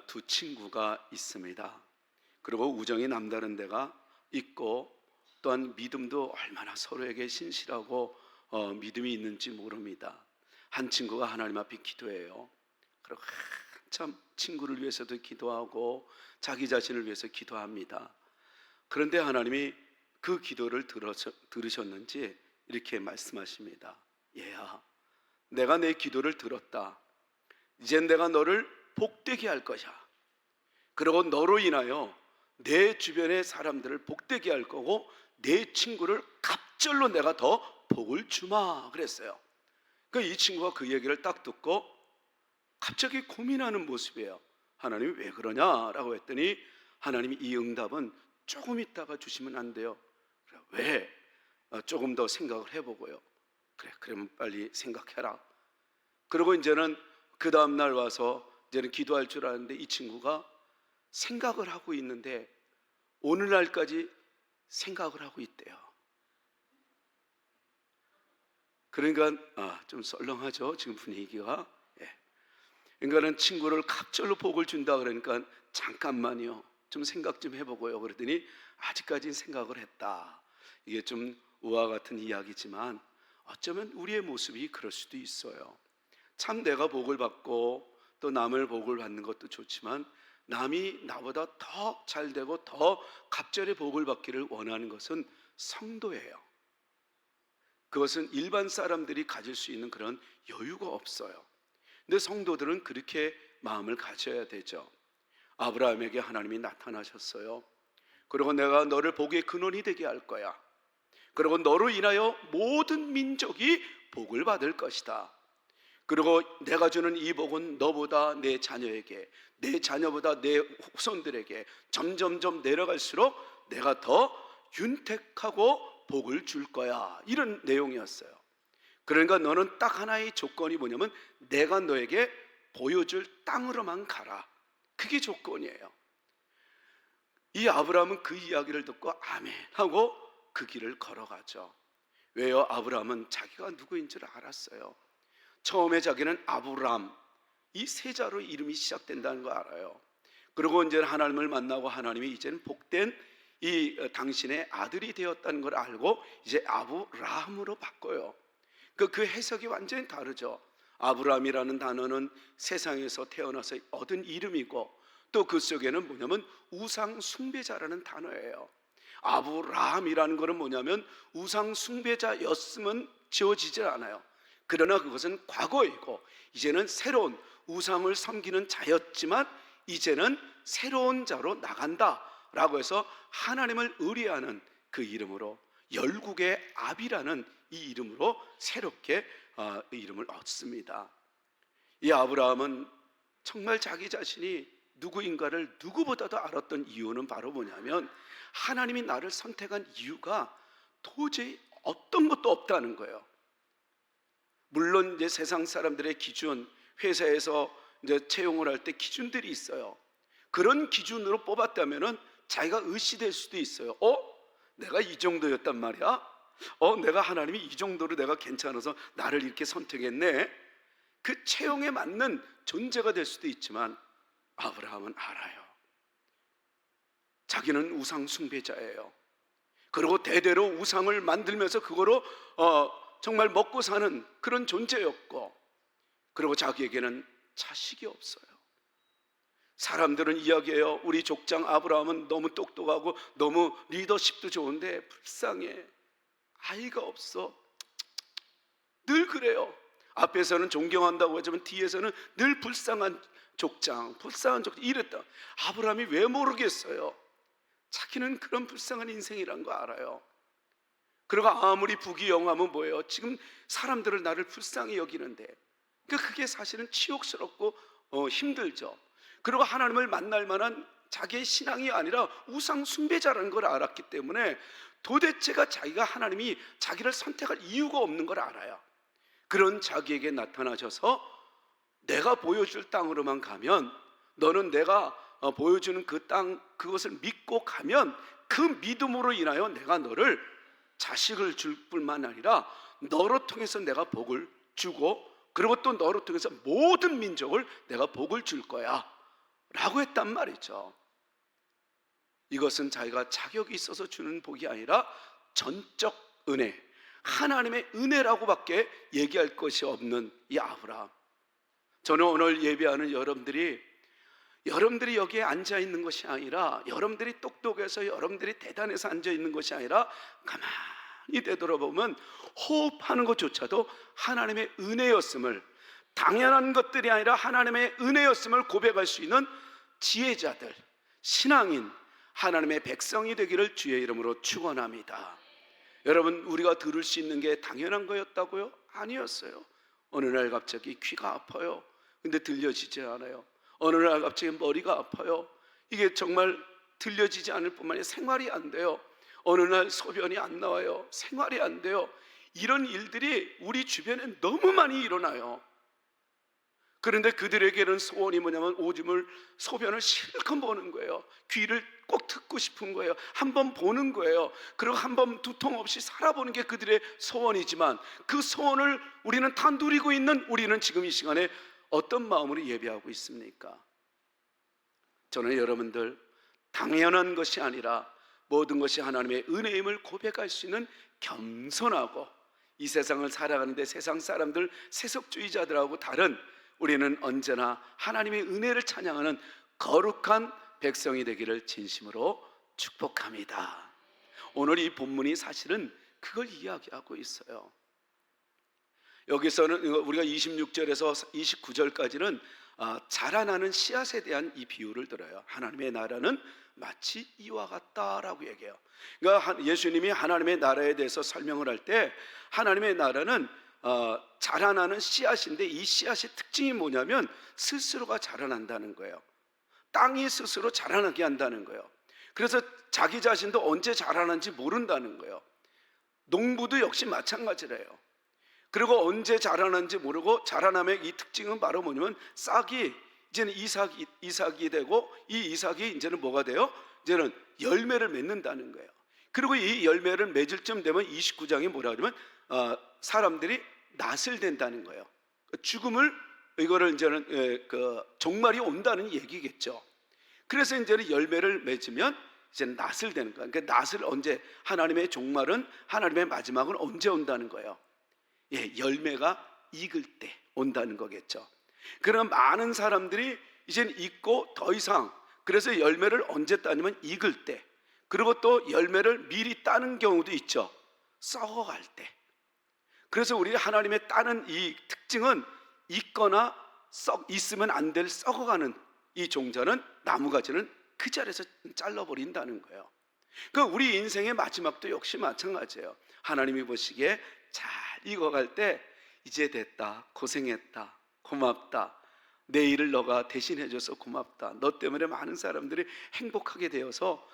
두 친구가 있습니다. 그리고 우정이 남다른 데가 있고 또한 믿음도 얼마나 서로에게 신실하고 믿음이 있는지 모릅니다. 한 친구가 하나님 앞에 기도해요. 그리고 한참 친구를 위해서도 기도하고 자기 자신을 위해서 기도합니다. 그런데 하나님이 그 기도를 들으셨는지 이렇게 말씀하십니다. 얘야, 내가 내 기도를 들었다. 이젠 내가 너를 복되게 할 것이야. 그리고 너로 인하여 내 주변의 사람들을 복되게 할 거고 내 친구를 갑절로 내가 더 복을 주마 그랬어요. 그러니까 이 친구가 그 얘기를 딱 듣고 갑자기 고민하는 모습이에요. 하나님이 왜 그러냐라고 했더니 하나님이 이 응답은 조금 있다가 주시면 안 돼요. 왜? 조금 더 생각을 해보고요. 그래, 그러면 빨리 생각해라. 그리고 이제는 그 다음날 와서 이제는 기도할 줄 아는데 이 친구가 생각을 하고 있는데 오늘날까지 생각을 하고 있대요. 그러니까 좀 썰렁하죠 지금 분위기가. 그러니까는 친구를 갑절로 복을 준다 그러니까 잠깐만요, 좀 생각 좀 해보고요. 그랬더니 아직까지는 생각을 했다. 이게 좀 우화 같은 이야기지만 어쩌면 우리의 모습이 그럴 수도 있어요. 참 내가 복을 받고 또 남을 복을 받는 것도 좋지만 남이 나보다 더 잘되고 더 갑절의 복을 받기를 원하는 것은 성도예요. 그것은 일반 사람들이 가질 수 있는 그런 여유가 없어요. 근데 성도들은 그렇게 마음을 가져야 되죠. 아브라함에게 하나님이 나타나셨어요. 그리고 내가 너를 복의 근원이 되게 할 거야. 그리고 너로 인하여 모든 민족이 복을 받을 것이다. 그리고 내가 주는 이 복은 너보다 내 자녀에게, 내 자녀보다 내 후손들에게 점점점 내려갈수록 내가 더 윤택하고 복을 줄 거야. 이런 내용이었어요. 그러니까 너는 딱 하나의 조건이 뭐냐면 내가 너에게 보여줄 땅으로만 가라. 그게 조건이에요. 이 아브라함은 그 이야기를 듣고 아멘 하고 그 길을 걸어가죠. 왜요? 아브라함은 자기가 누구인 줄 알았어요. 처음에 자기는 아브람, 이 세자로 이름이 시작된다는 거 알아요. 그리고 이제 하나님을 만나고 하나님이 이제는 복된 이 당신의 아들이 되었다는 걸 알고 이제 아브라함으로 바꿔요. 그 해석이 완전히 다르죠. 아브라함이라는 단어는 세상에서 태어나서 얻은 이름이고 또 그 속에는 뭐냐면 우상 숭배자라는 단어예요. 아브라함이라는 것은 뭐냐면 우상 숭배자였으면 지어지질 않아요. 그러나 그것은 과거이고 이제는 새로운 우상을 섬기는 자였지만 이제는 새로운 자로 나간다라고 해서 하나님을 의뢰하는 그 이름으로 열국의 압이라는 이 이름으로 새롭게 이름을 얻습니다. 이 아브라함은 정말 자기 자신이 누구인가를 누구보다도 알았던 이유는 바로 뭐냐면 하나님이 나를 선택한 이유가 도저히 어떤 것도 없다는 거예요. 물론 이제 세상 사람들의 기준, 회사에서 이제 채용을 할 때 기준들이 있어요. 그런 기준으로 뽑았다면은 자기가 의시될 수도 있어요. 내가 이 정도였단 말이야? 내가 하나님이 이 정도로 내가 괜찮아서 나를 이렇게 선택했네. 그 채용에 맞는 존재가 될 수도 있지만 아브라함은 알아요. 자기는 우상 숭배자예요. 그리고 대대로 우상을 만들면서 그거로 정말 먹고 사는 그런 존재였고, 그리고 자기에게는 자식이 없어요. 사람들은 이야기해요. 우리 족장 아브라함은 너무 똑똑하고 너무 리더십도 좋은데 불쌍해, 아이가 없어. 늘 그래요. 앞에서는 존경한다고 하지만 뒤에서는 늘 불쌍한 족장 이랬다. 아브라함이 왜 모르겠어요? 자기는 그런 불쌍한 인생이란 거 알아요. 그리고 아무리 부귀영화하면 뭐예요? 지금 사람들을 나를 불쌍히 여기는데, 그러니까 그게 사실은 치욕스럽고 힘들죠. 그리고 하나님을 만날 만한 자기의 신앙이 아니라 우상 숭배자라는 걸 알았기 때문에 도대체가 자기가 하나님이 자기를 선택할 이유가 없는 걸 알아요. 그런 자기에게 나타나셔서 내가 보여줄 땅으로만 가면, 너는 내가 보여주는 그 땅, 그것을 믿고 가면 그 믿음으로 인하여 내가 너를 자식을 줄 뿐만 아니라 너로 통해서 내가 복을 주고, 그리고 또 너로 통해서 모든 민족을 내가 복을 줄 거야 라고 했단 말이죠. 이것은 자기가 자격이 있어서 주는 복이 아니라 전적 은혜, 하나님의 은혜라고밖에 얘기할 것이 없는 이 아브라함. 저는 오늘 예배하는 여러분들이 여기에 앉아 있는 것이 아니라, 여러분들이 똑똑해서 여러분들이 대단해서 앉아 있는 것이 아니라 가만히 되돌아보면 호흡하는 것조차도 하나님의 은혜였음을, 당연한 것들이 아니라 하나님의 은혜였음을 고백할 수 있는 지혜자들, 신앙인, 하나님의 백성이 되기를 주의 이름으로 축원합니다. 여러분, 우리가 들을 수 있는 게 당연한 거였다고요? 아니었어요. 어느 날 갑자기 귀가 아파요. 근데 들려지지 않아요. 어느 날 갑자기 머리가 아파요. 이게 정말 들려지지 않을 뿐만 아니라 생활이 안 돼요. 어느 날 소변이 안 나와요. 생활이 안 돼요. 이런 일들이 우리 주변에 너무 많이 일어나요. 그런데 그들에게는 소원이 뭐냐면 오줌을, 소변을 실컷 보는 거예요. 귀를 꼭 듣고 싶은 거예요. 한번 보는 거예요. 그리고 한번 두통 없이 살아보는 게 그들의 소원이지만, 그 소원을 우리는 다 누리고 있는 우리는 지금 이 시간에 어떤 마음으로 예배하고 있습니까? 저는 여러분들, 당연한 것이 아니라 모든 것이 하나님의 은혜임을 고백할 수 있는 겸손하고, 이 세상을 살아가는데 세상 사람들, 세속주의자들하고 다른, 우리는 언제나 하나님의 은혜를 찬양하는 거룩한 백성이 되기를 진심으로 축복합니다. 오늘 이 본문이 사실은 그걸 이야기하고 있어요. 여기서는 우리가 26절에서 29절까지는 자라나는 씨앗에 대한 이 비유를 들어요. 하나님의 나라는 마치 이와 같다라고 얘기해요. 그러니까 예수님이 하나님의 나라에 대해서 설명을 할 때, 하나님의 나라는 자라나는 씨앗인데, 이 씨앗의 특징이 뭐냐면 스스로가 자라난다는 거예요. 땅이 스스로 자라나게 한다는 거예요. 그래서 자기 자신도 언제 자라는지 모른다는 거예요. 농부도 역시 마찬가지래요. 그리고 언제 자라는지 모르고, 자라남의 이 특징은 바로 뭐냐면 싹이 이제는 이삭이 되고, 이 이삭이 이제는 뭐가 돼요? 이제는 열매를 맺는다는 거예요. 그리고 이 열매를 맺을 쯤 되면 29장이 뭐라 그러면 사람들이 낫을 된다는 거예요. 죽음을, 이거를 이제는 그 종말이 온다는 얘기겠죠. 그래서 이제는 열매를 맺으면 이제 낫을 되는 거예요. 그러니까 낫을 언제, 하나님의 종말은, 하나님의 마지막은 언제 온다는 거예요? 열매가 익을 때 온다는 거겠죠. 그럼 많은 사람들이 이제는 익고 더 이상, 그래서 열매를 언제 따냐면 익을 때, 그리고 또 열매를 미리 따는 경우도 있죠. 썩어갈 때. 그래서 우리 하나님의 따는 이 특징은, 익거나 있으면 안 될 썩어가는 이 종자는, 나무가지는 그 자리에서 잘라버린다는 거예요. 그러니까 우리 인생의 마지막도 역시 마찬가지예요. 하나님이 보시기에 잘 익어갈 때, 이제 됐다, 고생했다, 고맙다, 내 일을 너가 대신해줘서 고맙다, 너 때문에 많은 사람들이 행복하게 되어서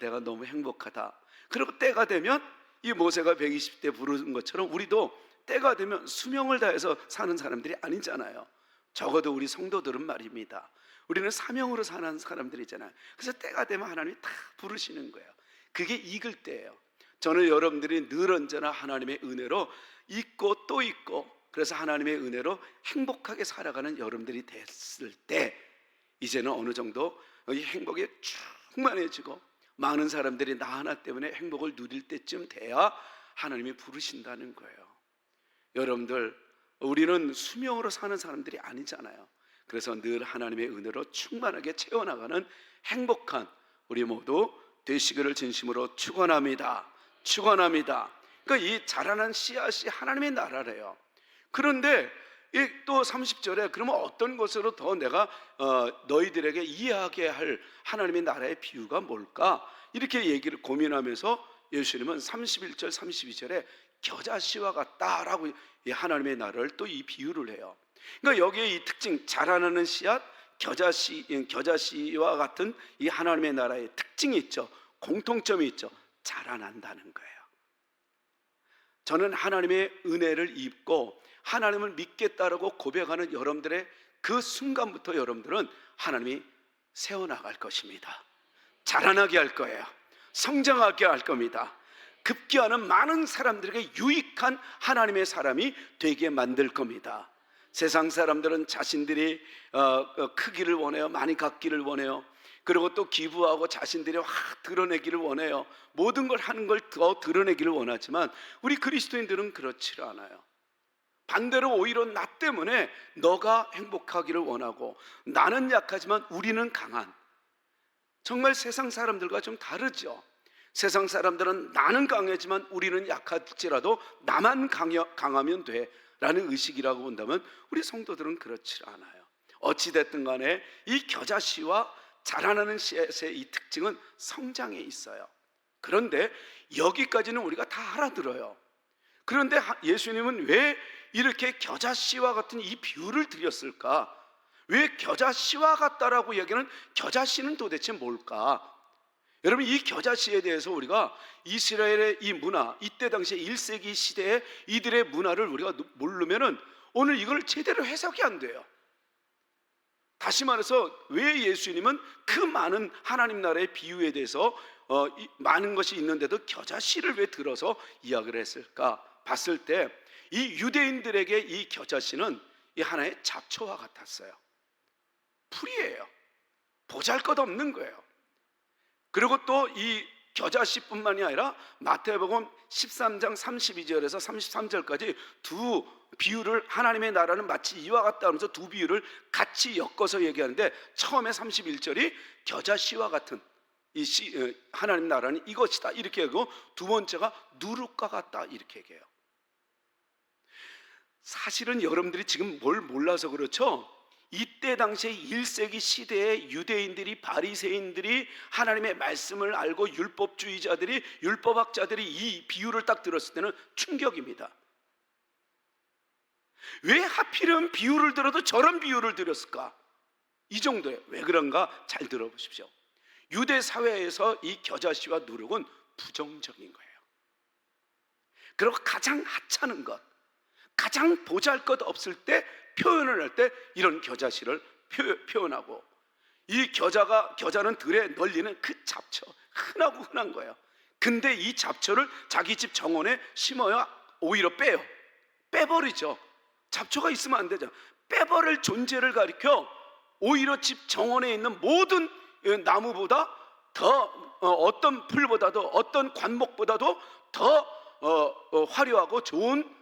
내가 너무 행복하다. 그리고 때가 되면, 이 모세가 120대 부르는 것처럼 우리도 때가 되면 수명을 다해서 사는 사람들이 아니잖아요. 적어도 우리 성도들은 말입니다. 우리는 사명으로 사는 사람들이잖아요. 그래서 때가 되면 하나님이 다 부르시는 거예요. 그게 익을 때예요. 저는 여러분들이 늘 언제나 하나님의 은혜로 잊고 또 잊고, 그래서 하나님의 은혜로 행복하게 살아가는 여러분들이 됐을 때, 이제는 어느 정도 이 행복에 충만해지고 많은 사람들이 나 하나 때문에 행복을 누릴 때쯤 돼야 하나님이 부르신다는 거예요. 여러분들, 우리는 수명으로 사는 사람들이 아니잖아요. 그래서 늘 하나님의 은혜로 충만하게 채워나가는 행복한 우리 모두 되시기를 진심으로 축원합니다. 축원합니다. 그러니까 이 자라난 씨앗이 하나님의 나라래요. 그런데 또 30절에 그러면 어떤 것으로 더 내가 너희들에게 이해하게 할 하나님의 나라의 비유가 뭘까? 이렇게 얘기를 고민하면서 예수님은 31절 32절에 겨자씨와 같다라고 하나님의 나라를 또 이 비유를 해요. 그러니까 여기에 이 특징, 자라나는 씨앗, 겨자씨와 같은 이 하나님의 나라의 특징이 있죠. 공통점이 있죠. 자라난다는 거예요. 저는 하나님의 은혜를 입고 하나님을 믿겠다라고 고백하는 여러분들의 그 순간부터 여러분들은 하나님이 세워나갈 것입니다. 자라나게 할 거예요. 성장하게 할 겁니다. 급기야는 많은 사람들에게 유익한 하나님의 사람이 되게 만들 겁니다. 세상 사람들은 자신들이 크기를 원해요. 많이 갖기를 원해요. 그리고 또 기부하고 자신들이 확 드러내기를 원해요. 모든 걸 하는 걸 더 드러내기를 원하지만 우리 그리스도인들은 그렇지 않아요. 반대로 오히려 나 때문에 너가 행복하기를 원하고, 나는 약하지만 우리는 강한, 정말 세상 사람들과 좀 다르죠. 세상 사람들은 나는 강하지만 우리는 약할지라도 나만 강하면 돼 라는 의식이라고 본다면, 우리 성도들은 그렇지 않아요. 어찌됐든 간에 이 겨자씨와 자라나는 씨앗의 이 특징은 성장에 있어요. 그런데 여기까지는 우리가 다 알아들어요. 그런데 예수님은 왜 이렇게 겨자씨와 같은 이 비유를 드렸을까? 왜 겨자씨와 같다라고 얘기하는, 겨자씨는 도대체 뭘까? 여러분, 이 겨자씨에 대해서 우리가 이스라엘의 이 문화, 이때 당시에 1세기 시대의 이들의 문화를 우리가 모르면은 오늘 이걸 제대로 해석이 안 돼요. 다시 말해서 왜 예수님은 그 많은 하나님 나라의 비유에 대해서 많은 것이 있는데도 겨자씨를 왜 들어서 이야기를 했을까 봤을 때, 이 유대인들에게 이 겨자씨는 이 하나의 잡초와 같았어요. 풀이에요. 보잘것없는 거예요. 그리고 또 이 겨자씨뿐만이 아니라 마태복음 13장 32절에서 33절까지 두 비유를, 하나님의 나라는 마치 이와 같다 하면서 두 비유를 같이 엮어서 얘기하는데, 처음에 31절이 겨자씨와 같은 하나님 나라는 이것이다 이렇게 하고, 두 번째가 누룩과 같다 이렇게 얘기해요. 사실은 여러분들이 지금 뭘 몰라서 그렇죠? 이때 당시에 1세기 시대의 유대인들이, 바리새인들이, 하나님의 말씀을 알고 율법주의자들이, 율법학자들이 이 비유를 딱 들었을 때는 충격입니다. 왜 하필이면 비유를 들어도 저런 비유를 들었을까? 이 정도예요. 왜 그런가? 잘 들어보십시오. 유대 사회에서 이 겨자씨와 누룩은 부정적인 거예요. 그리고 가장 하찮은 것, 가장 보잘것 없을 때 표현을 할 때 이런 겨자씨를 표현하고, 이 겨자는 들에 널리는 그 잡초, 흔하고 흔한 거예요. 근데 이 잡초를 자기 집 정원에 심어야 오히려 빼버리죠. 잡초가 있으면 안 되죠. 빼버릴 존재를 가리켜 오히려 집 정원에 있는 모든 나무보다 더, 어떤 풀보다도, 어떤 관목보다도 더 화려하고 좋은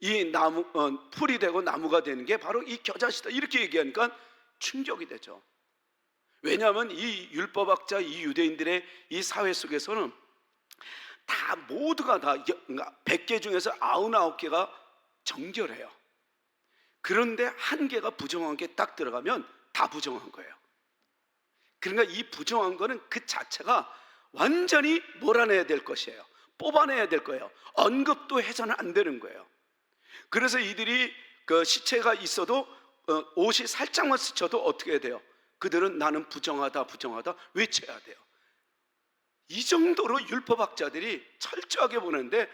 이 나무, 풀이 되고 나무가 되는 게 바로 이 겨자씨다 이렇게 얘기하니까 충격이 되죠. 왜냐하면 이 율법학자, 이 유대인들의 이 사회 속에서는 다 모두가 다 100개 중에서 99개가 정결해요. 그런데 한 개가 부정한 게 딱 들어가면 다 부정한 거예요. 그러니까 이 부정한 거는 그 자체가 완전히 몰아내야 될 것이에요. 뽑아내야 될 거예요. 언급도 해서는 안 되는 거예요. 그래서 이들이 그 시체가 있어도 옷이 살짝만 스쳐도 어떻게 해야 돼요? 그들은 나는 부정하다 외쳐야 돼요. 이 정도로 율법학자들이 철저하게 보는데,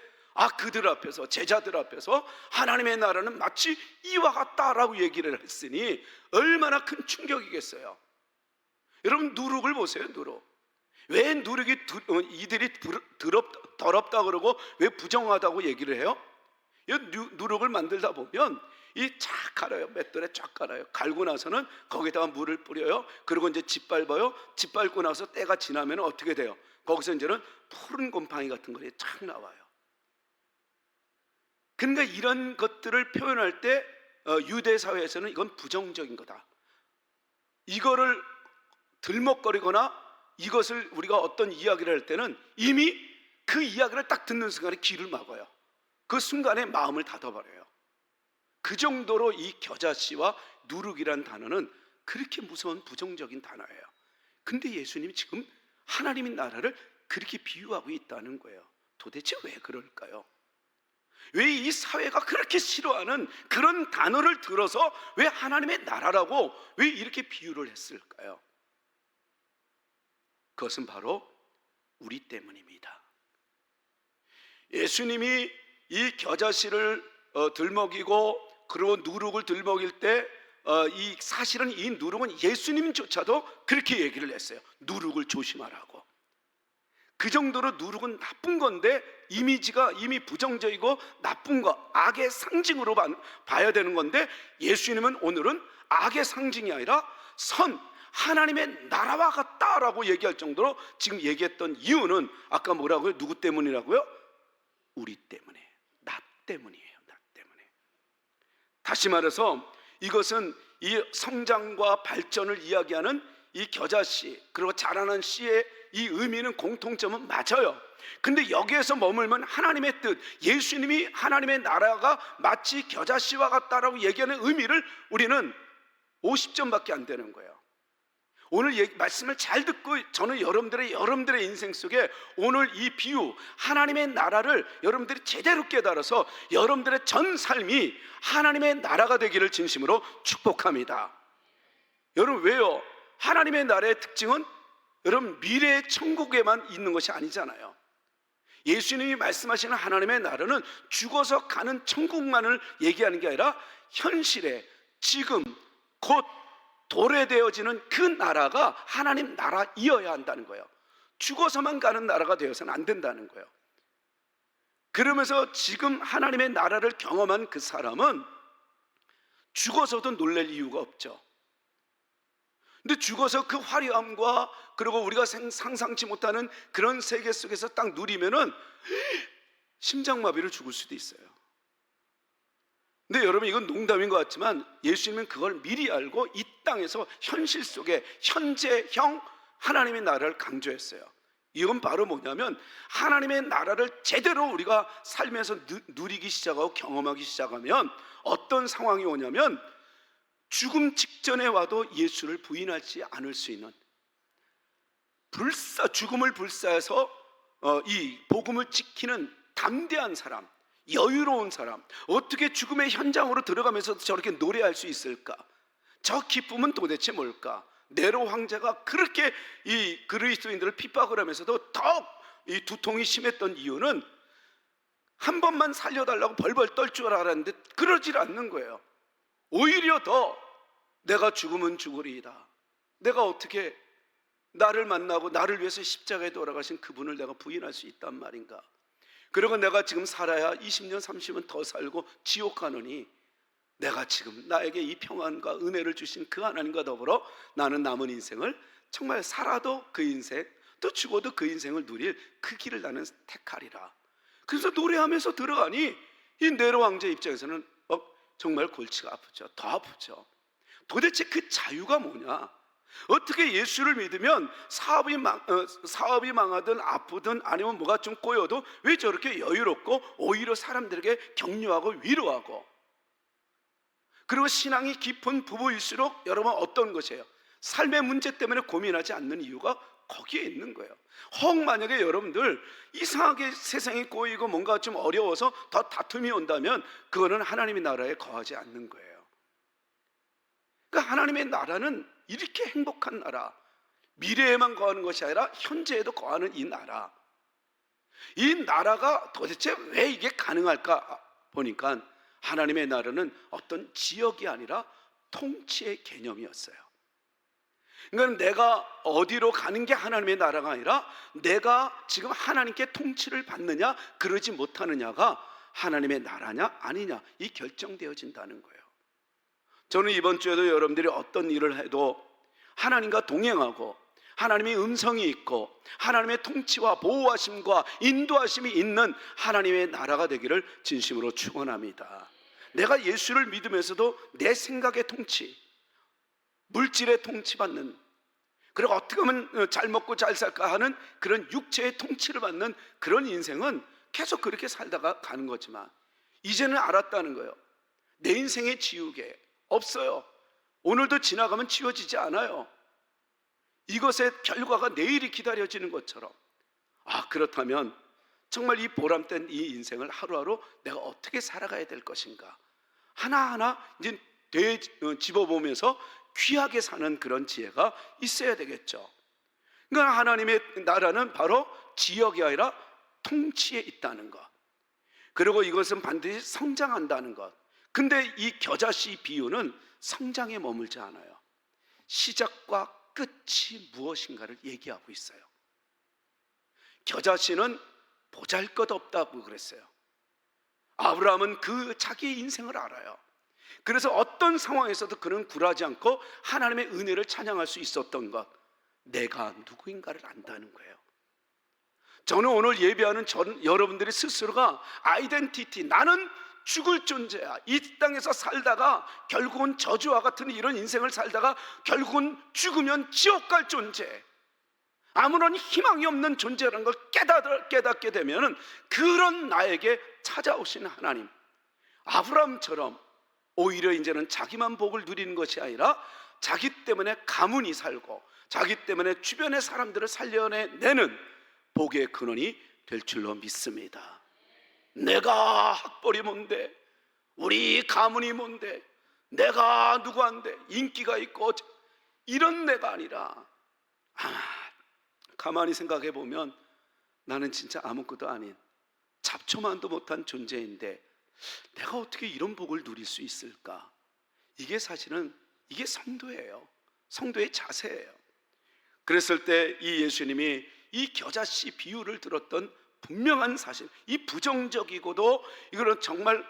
그들 앞에서, 제자들 앞에서 하나님의 나라는 마치 이와 같다라고 얘기를 했으니 얼마나 큰 충격이겠어요. 여러분, 누룩을 보세요. 누룩. 왜 누룩이 이들이 더럽다 그러고 왜 부정하다고 얘기를 해요? 이 누룩을 만들다 보면 이 쫙 갈아요. 맷돌에 쫙 갈아요. 갈고 나서는 거기다가 물을 뿌려요. 그리고 이제 짓밟아요. 짓밟고 나서 때가 지나면 어떻게 돼요? 거기서 이제는 푸른 곰팡이 같은 것이 쫙 나와요. 그러니까 이런 것들을 표현할 때 유대 사회에서는 이건 부정적인 거다. 이거를 들먹거리거나 이것을 우리가 어떤 이야기를 할 때는 이미 그 이야기를 딱 듣는 순간에 귀를 막아요. 그 순간에 마음을 닫아버려요. 그 정도로 이 겨자씨와 누룩이란 단어는 그렇게 무서운 부정적인 단어예요. 근데 예수님이 지금 하나님의 나라를 그렇게 비유하고 있다는 거예요. 도대체 왜 그럴까요? 왜 이 사회가 그렇게 싫어하는 그런 단어를 들어서 왜 하나님의 나라라고 왜 이렇게 비유를 했을까요? 그것은 바로 우리 때문입니다. 예수님이 이 겨자씨를 들먹이고 그리고 누룩을 들먹일 때 사실은 이 누룩은 예수님조차도 그렇게 얘기를 했어요. 누룩을 조심하라고. 그 정도로 누룩은 나쁜 건데 이미지가 이미 부정적이고 나쁜 거, 악의 상징으로 봐야 되는 건데 예수님은 오늘은 악의 상징이 아니라 선, 하나님의 나라와 같다라고 얘기할 정도로 지금 얘기했던 이유는 아까 뭐라고요? 누구 때문이라고요? 우리 때문에, 나 때문이에요. 나 때문에. 다시 말해서 이것은 이 성장과 발전을 이야기하는 이 겨자씨 그리고 자라는 씨의 이 의미는 공통점은 맞아요. 근데 여기에서 머물면 하나님의 뜻, 예수님이 하나님의 나라가 마치 겨자씨와 같다라고 얘기하는 의미를 우리는 50점밖에 안 되는 거예요. 오늘 말씀을 잘 듣고 저는 여러분들의 인생 속에 오늘 이 비유, 하나님의 나라를 여러분들이 제대로 깨달아서 여러분들의 전 삶이 하나님의 나라가 되기를 진심으로 축복합니다. 여러분, 왜요? 하나님의 나라의 특징은 여러분 미래의 천국에만 있는 것이 아니잖아요. 예수님이 말씀하시는 하나님의 나라는 죽어서 가는 천국만을 얘기하는 게 아니라 현실에 지금 곧 도래되어지는 그 나라가 하나님 나라이어야 한다는 거예요. 죽어서만 가는 나라가 되어서는 안 된다는 거예요. 그러면서 지금 하나님의 나라를 경험한 그 사람은 죽어서도 놀랄 이유가 없죠. 근데 죽어서 그 화려함과 그리고 우리가 상상치 못하는 그런 세계 속에서 딱 누리면은 심장마비를 죽을 수도 있어요. 근데 여러분, 이건 농담인 것 같지만 예수님은 그걸 미리 알고 이 땅에서 현실 속에 현재형 하나님의 나라를 강조했어요. 이건 바로 뭐냐면 하나님의 나라를 제대로 우리가 삶에서 누리기 시작하고 경험하기 시작하면 어떤 상황이 오냐면 죽음 직전에 와도 예수를 부인하지 않을 수 있는, 죽음을 불사해서 이 복음을 지키는 담대한 사람, 여유로운 사람, 어떻게 죽음의 현장으로 들어가면서 저렇게 노래할 수 있을까? 저 기쁨은 도대체 뭘까? 네로 황제가 그렇게 이 그리스도인들을 핍박을 하면서도 더욱 이 두통이 심했던 이유는 한 번만 살려달라고 벌벌 떨 줄 알았는데 그러질 않는 거예요. 오히려 더 내가 죽으면 죽으리이다, 내가 어떻게 나를 만나고 나를 위해서 십자가에 돌아가신 그분을 내가 부인할 수 있단 말인가? 그리고 내가 지금 살아야 20년 30년 더 살고 지옥 가느니 내가 지금 나에게 이 평안과 은혜를 주신 그 하나님과 더불어 나는 남은 인생을 정말 살아도 그 인생, 또 죽어도 그 인생을 누릴 그 길을 나는 택하리라. 그래서 노래하면서 들어가니 이 네로 왕제 입장에서는 정말 골치가 아프죠. 더 아프죠. 도대체 그 자유가 뭐냐? 어떻게 예수를 믿으면 사업이 망하든 아프든 아니면 뭐가 좀 꼬여도 왜 저렇게 여유롭고 오히려 사람들에게 격려하고 위로하고, 그리고 신앙이 깊은 부부일수록 여러분 어떤 것이에요? 삶의 문제 때문에 고민하지 않는 이유가 거기에 있는 거예요. 혹 만약에 여러분들 이상하게 세상이 꼬이고 뭔가 좀 어려워서 더 다툼이 온다면 그거는 하나님의 나라에 거하지 않는 거예요. 그러니까 하나님의 나라는 이렇게 행복한 나라, 미래에만 거하는 것이 아니라 현재에도 거하는 이 나라, 이 나라가 도대체 왜 이게 가능할까 보니까 하나님의 나라는 어떤 지역이 아니라 통치의 개념이었어요. 그러니까 내가 어디로 가는 게 하나님의 나라가 아니라 내가 지금 하나님께 통치를 받느냐 그러지 못하느냐가 하나님의 나라냐 아니냐, 이 결정되어진다는 거예요. 저는 이번 주에도 여러분들이 어떤 일을 해도 하나님과 동행하고 하나님의 음성이 있고 하나님의 통치와 보호하심과 인도하심이 있는 하나님의 나라가 되기를 진심으로 축원합니다. 내가 예수를 믿으면서도 내 생각의 통치, 물질의 통치받는, 그리고 어떻게 하면 잘 먹고 잘 살까 하는 그런 육체의 통치를 받는 그런 인생은 계속 그렇게 살다가 가는 거지만 이제는 알았다는 거예요. 내 인생의 지우개 없어요. 오늘도 지나가면 지워지지 않아요. 이것의 결과가 내일이 기다려지는 것처럼, 그렇다면 정말 이 보람된 이 인생을 하루하루 내가 어떻게 살아가야 될 것인가, 하나하나 이제 집어보면서 귀하게 사는 그런 지혜가 있어야 되겠죠. 그러니까 하나님의 나라는 바로 지역이 아니라 통치에 있다는 것, 그리고 이것은 반드시 성장한다는 것. 근데 이 겨자씨 비유는 성장에 머물지 않아요. 시작과 끝이 무엇인가를 얘기하고 있어요. 겨자씨는 보잘것없다고 그랬어요. 아브라함은 그 자기의 인생을 알아요. 그래서 어떤 상황에서도 그는 굴하지 않고 하나님의 은혜를 찬양할 수 있었던 것, 내가 누구인가를 안다는 거예요. 저는 오늘 예배하는 여러분들이 스스로가 아이덴티티, 나는 죽을 존재야. 이 땅에서 살다가 결국은 저주와 같은 이런 인생을 살다가 결국은 죽으면 지옥 갈 존재, 아무런 희망이 없는 존재라는 걸 깨닫게 되면 그런 나에게 찾아오신 하나님, 아브라함처럼 오히려 이제는 자기만 복을 누리는 것이 아니라 자기 때문에 가문이 살고 자기 때문에 주변의 사람들을 살려내는 복의 근원이 될 줄로 믿습니다. 내가 학벌이 뭔데, 우리 가문이 뭔데, 내가 누구한데 인기가 있고 이런 내가 아니라, 가만히 생각해 보면 나는 진짜 아무것도 아닌 잡초만도 못한 존재인데 내가 어떻게 이런 복을 누릴 수 있을까? 이게 사실은 이게 성도예요. 성도의 자세예요. 그랬을 때 이 예수님이 이 겨자씨 비유를 들었던 분명한 사실, 이 부정적이고도 이거는 정말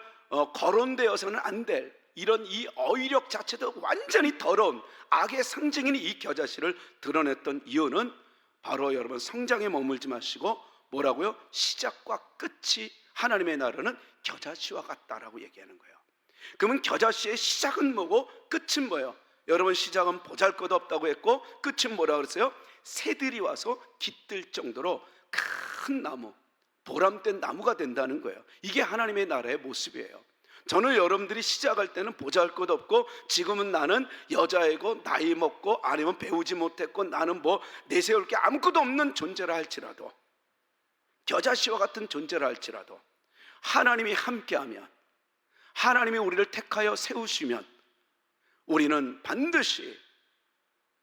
거론되어서는 안 될 이런 이 어휘력 자체도 완전히 더러운 악의 상징인 이 겨자씨를 드러냈던 이유는 바로 여러분 성장에 머물지 마시고 뭐라고요? 시작과 끝이 하나님의 나라는 겨자씨와 같다라고 얘기하는 거예요. 그러면 겨자씨의 시작은 뭐고 끝은 뭐예요? 여러분, 시작은 보잘것없다고 했고 끝은 뭐라고 그랬어요? 새들이 와서 깃들 정도로 큰 나무, 보람된 나무가 된다는 거예요. 이게 하나님의 나라의 모습이에요. 저는 여러분들이 시작할 때는 보잘것없고 지금은 나는 여자이고 나이 먹고 아니면 배우지 못했고 나는 뭐 내세울 게 아무것도 없는 존재라 할지라도, 겨자씨와 같은 존재라 할지라도 하나님이 함께하면, 하나님이 우리를 택하여 세우시면 우리는 반드시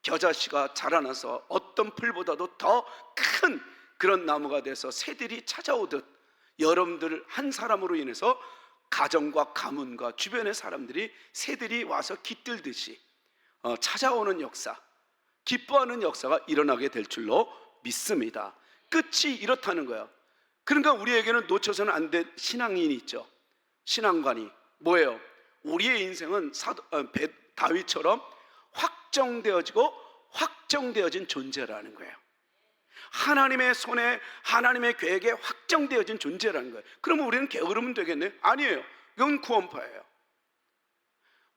겨자씨가 자라나서 어떤 풀보다도 더 큰 그런 나무가 돼서 새들이 찾아오듯 여러분들 한 사람으로 인해서 가정과 가문과 주변의 사람들이, 새들이 와서 깃들듯이 찾아오는 역사, 기뻐하는 역사가 일어나게 될 줄로 믿습니다. 끝이 이렇다는 거예요. 그러니까 우리에게는 놓쳐서는 안 될 신앙인이 있죠. 신앙관이 뭐예요? 우리의 인생은 다윗처럼 확정되어진 존재라는 거예요. 하나님의 손에, 하나님의 계획에 확정되어진 존재라는 거예요. 그러면 우리는 게으르면 되겠네요? 아니에요. 이건 구원파예요.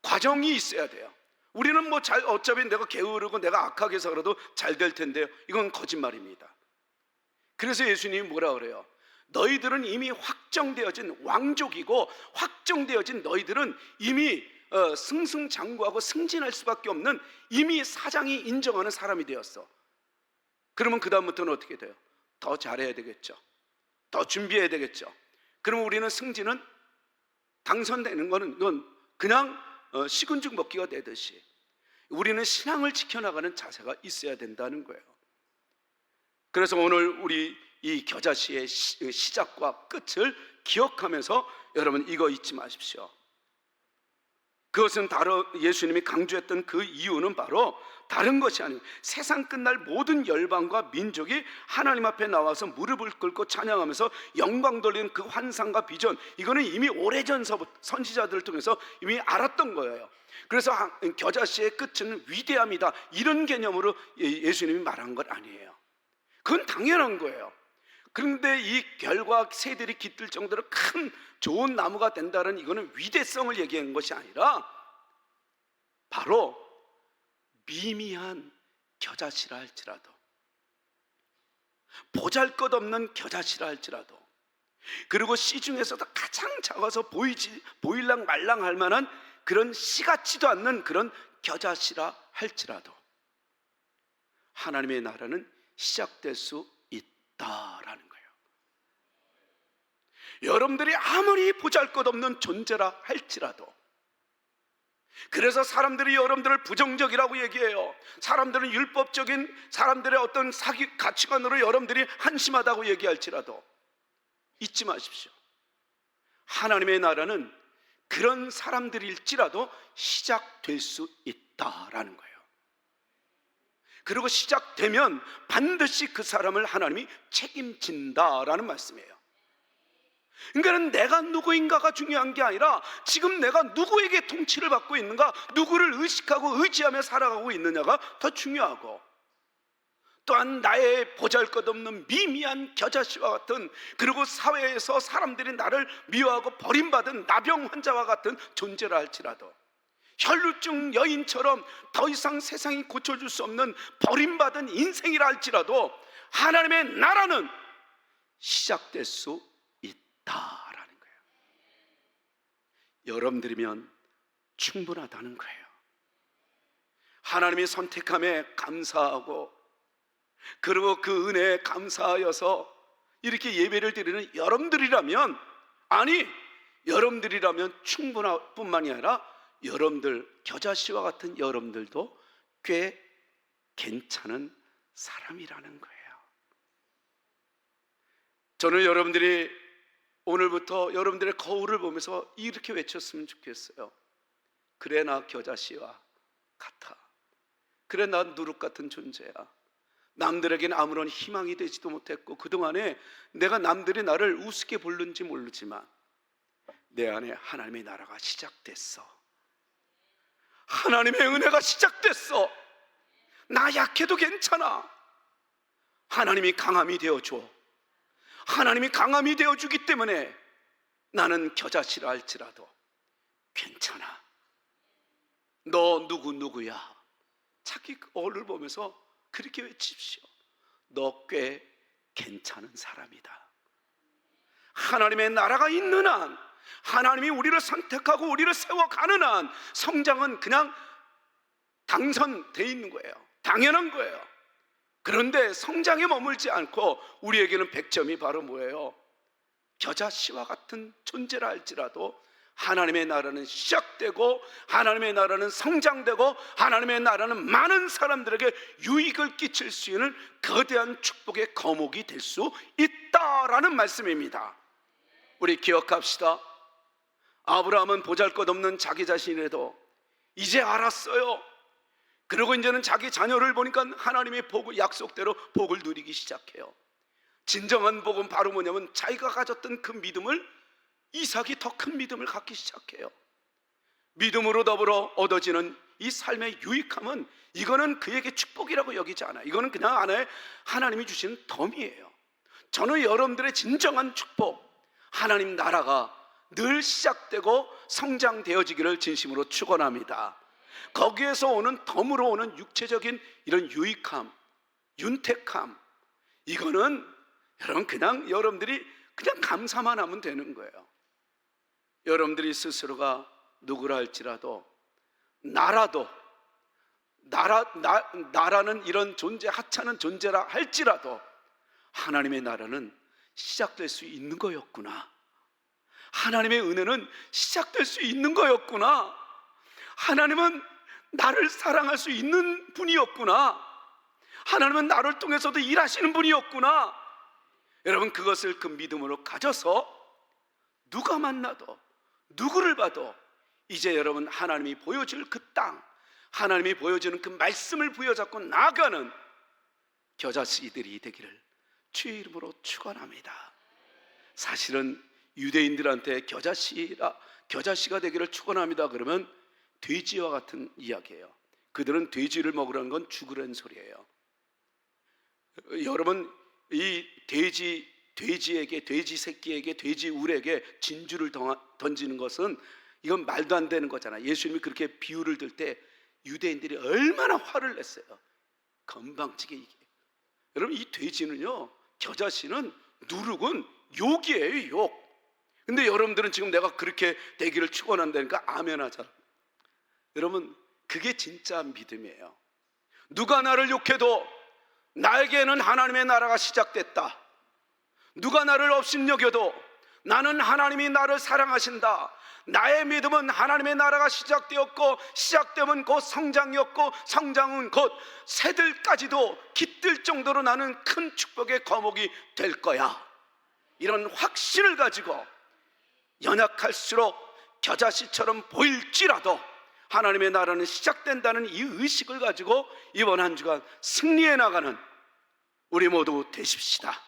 과정이 있어야 돼요. 우리는 뭐 어차피 내가 게으르고 내가 악하게 살아도 잘 될 텐데요. 이건 거짓말입니다. 그래서 예수님이 뭐라 그래요? 너희들은 이미 확정되어진 왕족이고, 확정되어진 너희들은 이미 승승장구하고 승진할 수밖에 없는 이미 사장이 인정하는 사람이 되었어. 그러면 그 다음부터는 어떻게 돼요? 더 잘해야 되겠죠. 더 준비해야 되겠죠. 그러면 우리는 승진은 당선되는 거는 이건 그냥 식은 죽 먹기가 되듯이 우리는 신앙을 지켜나가는 자세가 있어야 된다는 거예요. 그래서 오늘 우리 이 겨자씨의 시작과 끝을 기억하면서 여러분 이거 잊지 마십시오. 그것은 바로 예수님이 강조했던 그 이유는 바로 다른 것이 아니고 세상 끝날 모든 열방과 민족이 하나님 앞에 나와서 무릎을 꿇고 찬양하면서 영광 돌리는 그 환상과 비전, 이거는 이미 오래전서부터 선지자들을 통해서 이미 알았던 거예요. 그래서 겨자씨의 끝은 위대함이다, 이런 개념으로 예수님이 말한 것 아니에요. 그건 당연한 거예요. 그런데 이 결과 새들이 깃들 정도로 큰 좋은 나무가 된다는 이거는 위대성을 얘기한 것이 아니라 바로 미미한 겨자씨라 할지라도, 보잘것없는 겨자씨라 할지라도, 그리고 씨 중에서도 가장 작아서 보일랑 말랑 할 만한 그런 씨 같지도 않는 그런 겨자씨라 할지라도 하나님의 나라는 시작될 수 있다라는 거예요. 여러분들이 아무리 보잘것없는 존재라 할지라도, 그래서 사람들이 여러분들을 부정적이라고 얘기해요. 사람들은 율법적인 사람들의 어떤 가치관으로 여러분들이 한심하다고 얘기할지라도 잊지 마십시오. 하나님의 나라는 그런 사람들일지라도 시작될 수 있다라는 거예요. 그리고 시작되면 반드시 그 사람을 하나님이 책임진다라는 말씀이에요. 그러니까 내가 누구인가가 중요한 게 아니라 지금 내가 누구에게 통치를 받고 있는가, 누구를 의식하고 의지하며 살아가고 있느냐가 더 중요하고, 또한 나의 보잘것없는 미미한 겨자씨와 같은, 그리고 사회에서 사람들이 나를 미워하고 버림받은 나병 환자와 같은 존재라 할지라도, 혈루증 여인처럼 더 이상 세상이 고쳐줄 수 없는 버림받은 인생이라 할지라도 하나님의 나라는 시작될 수 있다라는 거예요. 여러분들이면 충분하다는 거예요. 하나님이 선택함에 감사하고, 그리고 그 은혜에 감사하여서 이렇게 예배를 드리는 여러분들이라면, 아니 여러분들이라면 충분할 뿐만이 아니라 여러분들, 겨자씨와 같은 여러분들도 꽤 괜찮은 사람이라는 거예요. 저는 여러분들이 오늘부터 여러분들의 거울을 보면서 이렇게 외쳤으면 좋겠어요. 그래, 나 겨자씨와 같아. 그래, 나 누룩 같은 존재야. 남들에게는 아무런 희망이 되지도 못했고, 그동안에 내가 남들이 나를 우습게 보는지 모르지만 내 안에 하나님의 나라가 시작됐어. 하나님의 은혜가 시작됐어. 나 약해도 괜찮아. 하나님이 강함이 되어줘. 하나님이 강함이 되어주기 때문에 나는 겨자씨라 할지라도 괜찮아. 너 누구야? 자기 거울을 보면서 그렇게 외칩시오. 너 꽤 괜찮은 사람이다. 하나님의 나라가 있는 한, 하나님이 우리를 선택하고 우리를 세워가는 한 성장은 그냥 당선되어 있는 거예요. 당연한 거예요. 그런데 성장에 머물지 않고 우리에게는 100점이 바로 뭐예요? 겨자씨와 같은 존재라 할지라도 하나님의 나라는 시작되고, 하나님의 나라는 성장되고, 하나님의 나라는 많은 사람들에게 유익을 끼칠 수 있는 거대한 축복의 거목이 될 수 있다라는 말씀입니다. 우리 기억합시다. 아브라함은 보잘것없는 자기 자신이라도 이제 알았어요. 그리고 이제는 자기 자녀를 보니까 하나님의 복을, 약속대로 복을 누리기 시작해요. 진정한 복은 바로 뭐냐면 자기가 가졌던 그 믿음을, 이삭이 더 큰 믿음을 갖기 시작해요. 믿음으로 더불어 얻어지는 이 삶의 유익함은, 이거는 그에게 축복이라고 여기지 않아요. 이거는 그냥 하나의 하나님이 주시는 덤이에요. 저는 여러분들의 진정한 축복, 하나님 나라가 늘 시작되고 성장되어지기를 진심으로 축원합니다. 거기에서 오는 덤으로 오는 육체적인 이런 유익함, 윤택함, 이거는 여러분 그냥 여러분들이 그냥 감사만 하면 되는 거예요. 여러분들이 스스로가 누구라 할지라도, 나라는 이런 존재, 하찮은 존재라 할지라도 하나님의 나라는 시작될 수 있는 거였구나. 하나님의 은혜는 시작될 수 있는 거였구나. 하나님은 나를 사랑할 수 있는 분이었구나. 하나님은 나를 통해서도 일하시는 분이었구나. 여러분, 그것을 그 믿음으로 가져서 누가 만나도, 누구를 봐도 이제 여러분 하나님이 보여줄 그 땅, 하나님이 보여주는 그 말씀을 부여잡고 나아가는 겨자씨들이 되기를 주의 이름으로 축원합니다. 사실은 유대인들한테 겨자씨가 되기를 축원합니다 그러면 돼지와 같은 이야기예요. 그들은 돼지를 먹으라는 건 죽으라는 소리예요. 여러분, 이 돼지에게, 돼지 새끼에게, 돼지 울에게 진주를 던지는 것은 이건 말도 안 되는 거잖아요. 예수님이 그렇게 비유를 들 때 유대인들이 얼마나 화를 냈어요. 건방지게 이게. 여러분, 이 돼지는요, 겨자씨는, 누룩은 욕이에요, 욕. 근데 여러분들은 지금 내가 그렇게 되기를 축원한다니까 아멘 하잖아. 여러분, 그게 진짜 믿음이에요. 누가 나를 욕해도 나에게는 하나님의 나라가 시작됐다. 누가 나를 업신여겨도 나는 하나님이 나를 사랑하신다. 나의 믿음은 하나님의 나라가 시작되었고, 시작되면 곧 성장이었고, 성장은 곧 새들까지도 깃들 정도로 나는 큰 축복의 거목이 될 거야. 이런 확신을 가지고 연약할수록 겨자씨처럼 보일지라도 하나님의 나라는 시작된다는 이 의식을 가지고 이번 한 주간 승리해 나가는 우리 모두 되십시다.